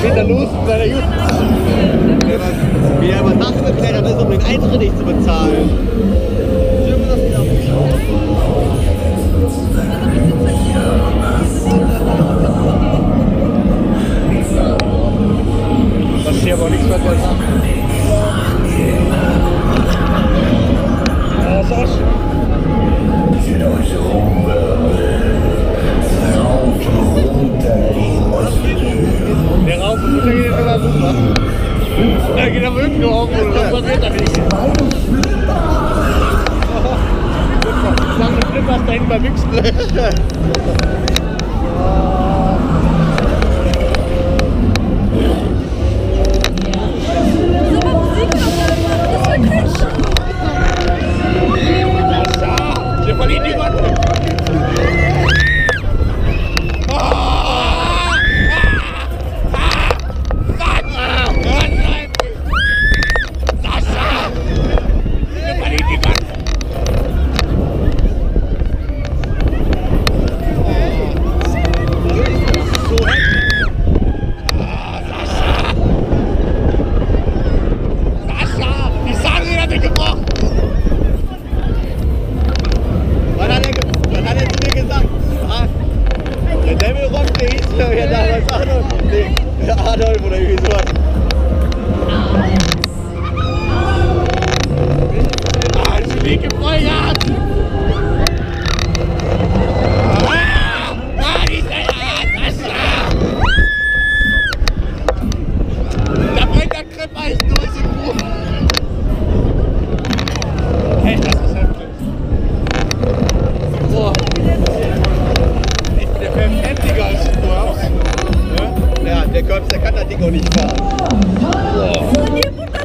geht er los mit seiner Jugend. Wie er über Dach geklettert ist, um den Eintritt nicht zu bezahlen. Das ist hier aber nichts mehr drin. Ja, das ist auch schön. Der rauf und runter geht immer super. Er geht aber irgendwo auf und das passiert da nicht. Lange Flipper da hinten bei Mixen. Der verliert die Wand. Adolf oder irgendwie sowas. Ah, das Weg im Vollgas! Da brennt der Kreppeisen durch im Buch. Hey, das ist heftig. Boah. Der fährt heftiger als du hast. Ja, der kann das Ding auch nicht fahren. Boah.